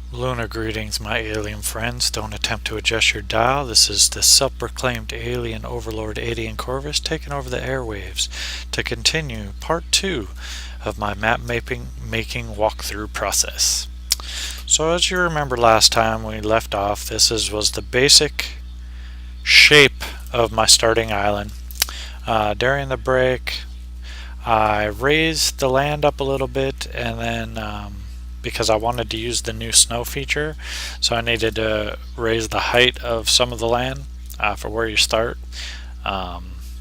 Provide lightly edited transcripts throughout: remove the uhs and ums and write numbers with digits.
Lunar greetings, my alien friends. Don't attempt to adjust your dial. This is the self-proclaimed alien overlord Adian Corvus taking over the airwaves to continue part 2 of my making walkthrough process. So as you remember last time we left off, was the basic shape of my starting island. During the break, I raised the land up a little bit, and then because I wanted to use the new snow feature, so I needed to raise the height of some of the land for where you start.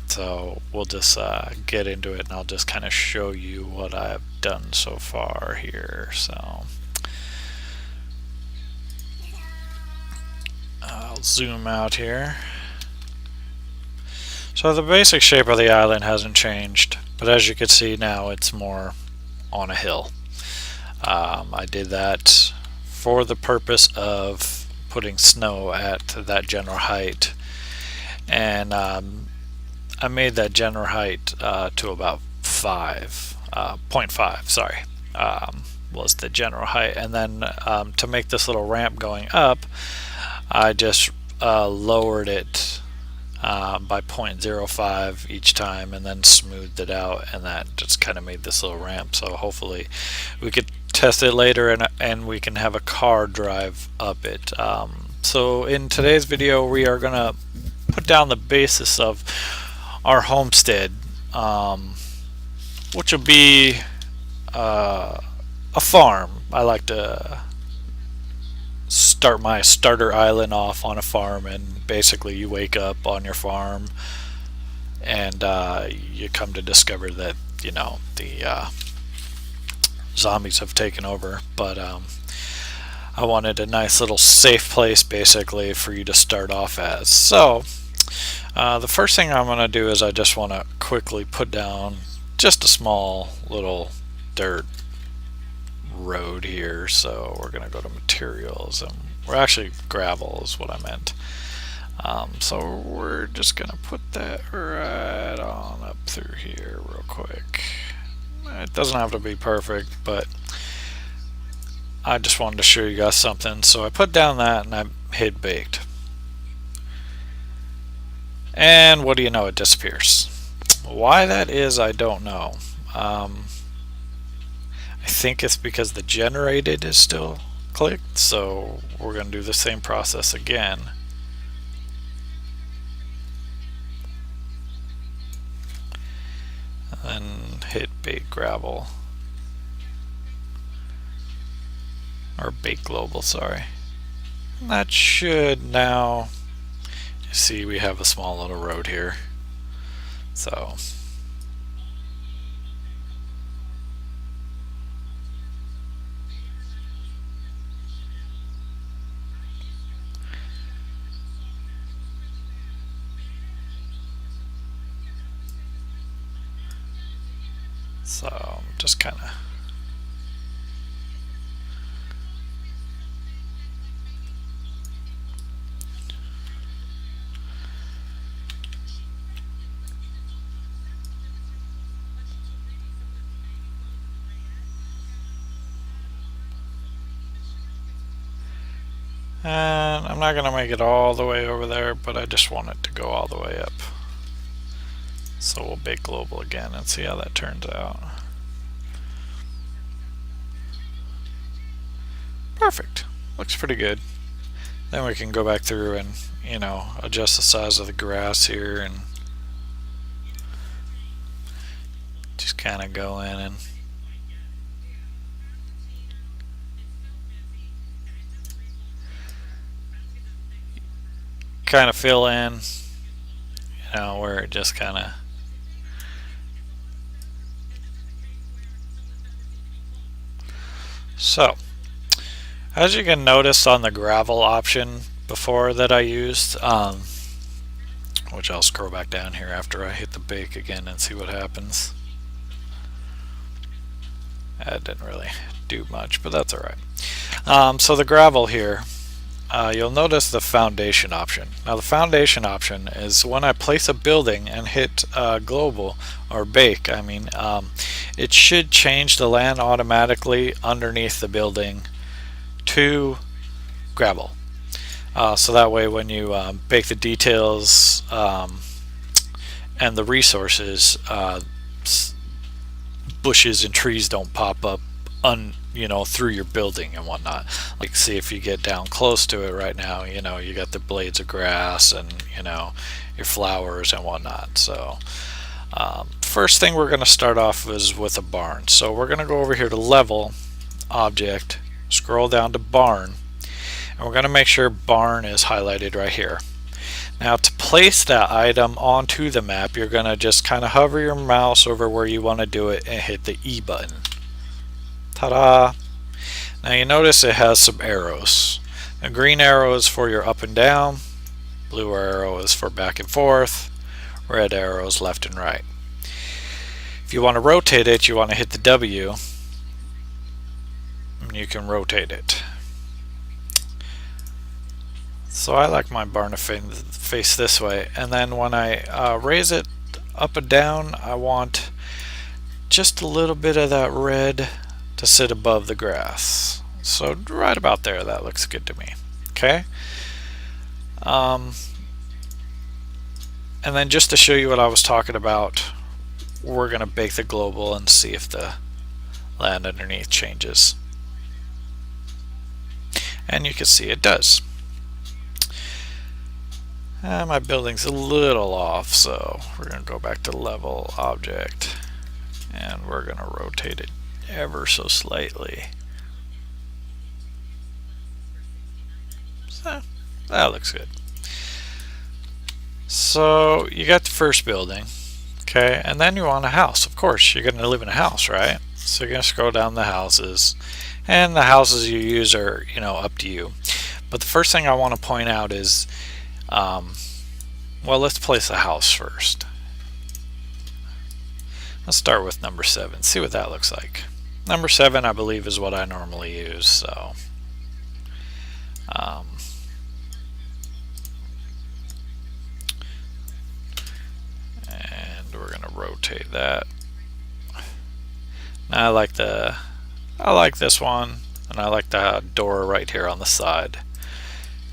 So we'll just get into it, and I'll just kind of show you what I've done so far here. So I'll zoom out here. So the basic shape of the island hasn't changed, but as you can see now it's more on a hill. I did that for the purpose of putting snow at that general height, and I made that general height to about 0.5, sorry, was the general height. And then to make this little ramp going up, I just lowered it by 0.05 each time, and then smoothed it out, and that just kind of made this little ramp. So hopefully we could test it later, and we can have a car drive up it. So in today's video we are gonna put down the basis of our homestead, which will be a farm. I like to start my starter island off on a farm, and basically you wake up on your farm and you come to discover that the zombies have taken over. But I wanted a nice little safe place basically for you to start off as. So the first thing I'm going to do is I just want to quickly put down just a small little dirt road here. So we're going to go to materials, and we're actually gravel is what I meant. So we're just going to put that right on up through here real quick. It doesn't have to be perfect, but I just wanted to show you guys something. So I put down that and I hit baked. And what do you know, it disappears. Why that is, I don't know. I think it's because the generated is still clicked, so we're going to do the same process again. And then hit bake gravel, or bake global, sorry. And that should now, you see we have a small little road here. So just kind of and I'm not going to make it all the way over there, but I just want it to go all the way up. So we'll bake global again and see how that turns out. Perfect. Looks pretty good. Then we can go back through and, adjust the size of the grass here, and just kind of go in and kind of fill in, where it just kind of so. As you can notice on the gravel option before that I used, which I'll scroll back down here after I hit the bake again and see what happens. That didn't really do much, but that's alright. So the gravel here, you'll notice the foundation option. Now the foundation option is when I place a building and hit global, or bake, it should change the land automatically underneath the building to gravel. So that way when you bake the details and the resources, bushes and trees don't pop up through your building and whatnot. Like, see, if you get down close to it right now, you got the blades of grass and your flowers and whatnot. So first thing we're going to start off is with a barn. So we're going to go over here to level, object, scroll down to barn, and we're going to make sure barn is highlighted right here. Now, to place that item onto the map, you're going to just kind of hover your mouse over where you want to do it and hit the E button. Ta-da! Now you notice it has some arrows. A green arrow is for your up and down, blue arrow is for back and forth, red arrow is left and right. If you want to rotate it, you want to hit the W, and you can rotate it. So I like my barn to face this way, and then when I raise it up and down, I want just a little bit of that red to sit above the grass. So right about there, that looks good to me. Okay. And then just to show you what I was talking about, we're going to bake the global and see if the land underneath changes. And you can see it does. My building's a little off, so we're going to go back to level, object, and we're going to rotate it ever so slightly. So that looks good. So you got the first building, okay, and then you want a house. Of course, you're going to live in a house, right? So you're going to scroll down the houses, and the houses you use are up to you. But the first thing I want to point out is, well, let's place a house first. Let's start with number 7. See what that looks like. Number 7, I believe, is what I normally use. So, and we're gonna rotate that. Now I like this one, and I like the door right here on the side.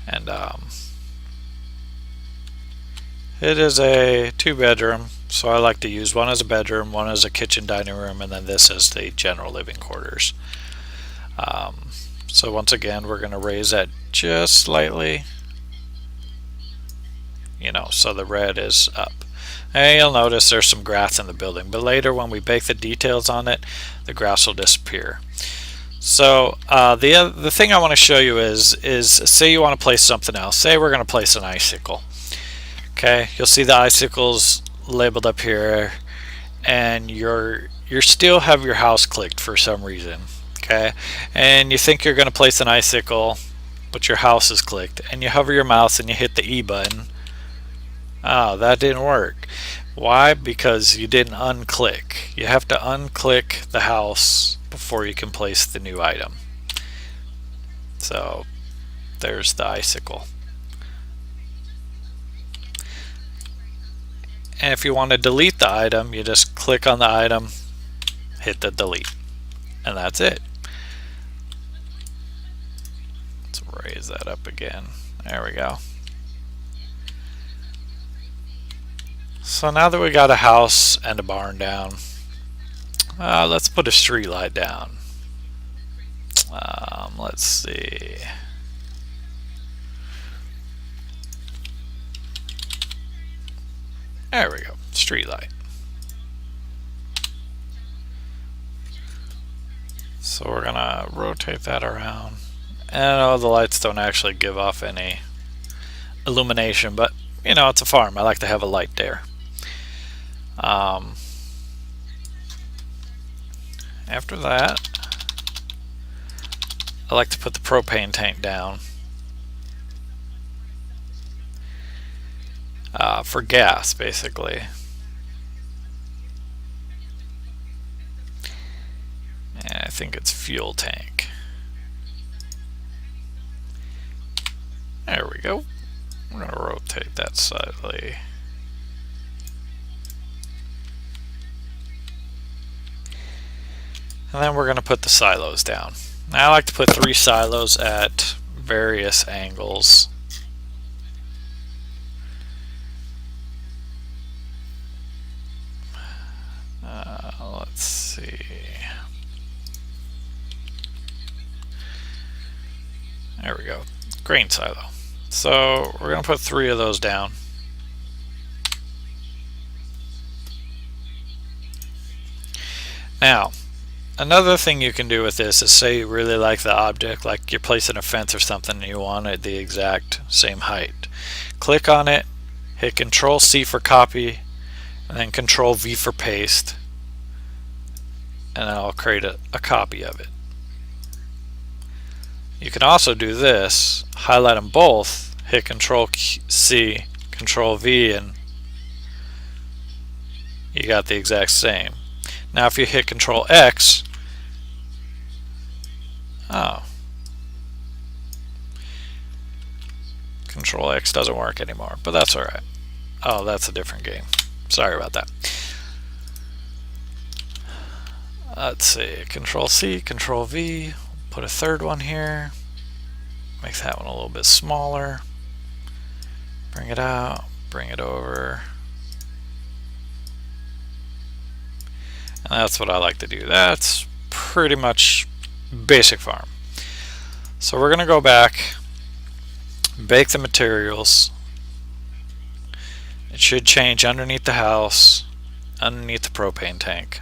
And it is a 2-bedroom, so I like to use one as a bedroom, one as a kitchen dining room, and then this as the general living quarters. So once again, we're going to raise that just slightly, so the red is up. And you'll notice there's some grass in the building, but later when we bake the details on it, the grass will disappear. So the thing I want to show you is say you want to place something else. Say we're going to place an icicle. Okay, you'll see the icicles labeled up here, and you still have your house clicked for some reason. Okay, and you think you're going to place an icicle, but your house is clicked, and you hover your mouse and you hit the E button. Oh, that didn't work. Why? Because you didn't unclick. You have to unclick the house before you can place the new item. So there's the icicle. And if you want to delete the item, you just click on the item, hit the delete, and that's it. Let's raise that up again. There we go. So now that we got a house and a barn down, let's put a street light down. Let's see. There we go, street light. So we're gonna rotate that around. And I know the lights don't actually give off any illumination, but it's a farm. I like to have a light there. After that, I like to put the propane tank down for gas, basically. And I think it's fuel tank. There we go. We're going to rotate that slightly. And then we're going to put the silos down. Now I like to put 3 silos at various angles. Let's see. There we go. Grain silo. So we're going to put 3 of those down. Now, another thing you can do with this is say you really like the object, like you're placing a fence or something and you want it the exact same height. Click on it, hit Control C for copy, and then Control V for paste, and I'll create a copy of it. You can also do this, highlight them both, hit Control C, Control V, and you got the exact same. Now if you hit Control X, Control X doesn't work anymore, but that's alright. Oh, that's a different game. Sorry about that. Let's see, Control C, Control V, put a third one here, make that one a little bit smaller, bring it out, bring it over, and that's what I like to do. That's pretty much basic farm. So we're going to go back, bake the materials. It should change underneath the house, underneath the propane tank,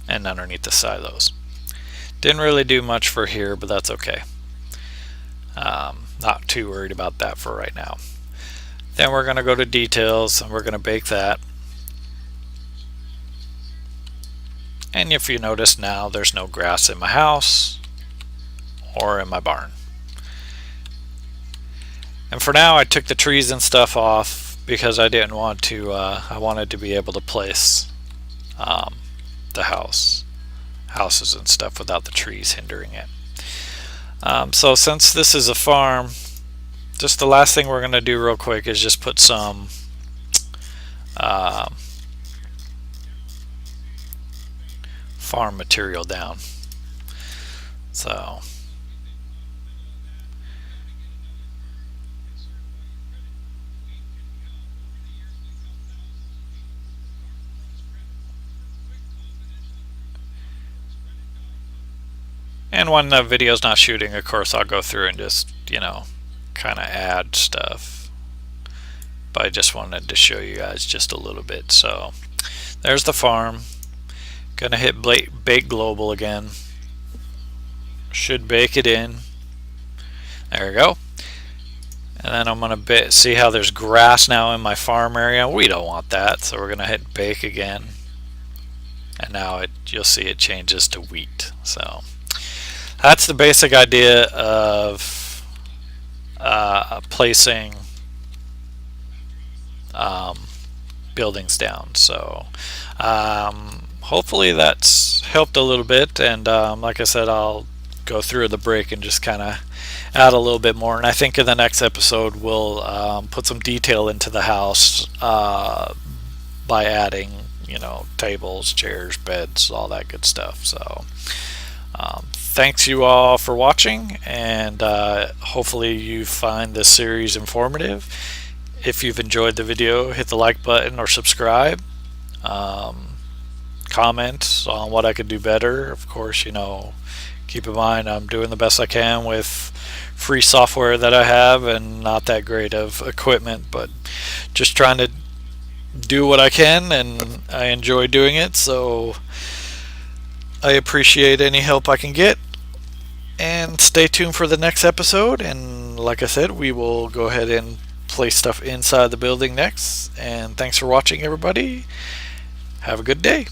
and underneath the silos. Didn't really do much for here, but that's okay. Not too worried about that for right now. Then we're going to go to details and we're going to bake that. And if you notice now, there's no grass in my house or in my barn. And for now, I took the trees and stuff off because I didn't want to, I wanted to be able to place the houses and stuff without the trees hindering it. So since this is a farm, just the last thing we're going to do real quick is just put some farm material down. So and when the video's not shooting, of course, I'll go through and just, you know, kind of add stuff. But I just wanted to show you guys just a little bit. So there's the farm. Gonna hit bake global again. Should bake it in. There we go. And then I'm gonna see how there's grass now in my farm area. We don't want that, so we're gonna hit bake again. And now you'll see it changes to wheat. So that's the basic idea of placing buildings down. So hopefully that's helped a little bit, and like I said, I'll go through the break and just kind of add a little bit more. And I think in the next episode we'll put some detail into the house by adding, you know, tables, chairs, beds, all that good stuff. So thanks you all for watching, and hopefully you find this series informative. If you've enjoyed the video, hit the like button or subscribe. Comment on what I could do better. Of course, you know, keep in mind I'm doing the best I can with free software that I have and not that great of equipment, but just trying to do what I can, and I enjoy doing it, so I appreciate any help I can get. And stay tuned for the next episode, and like I said, we will go ahead and place stuff inside the building next. And thanks for watching, everybody. Have a good day.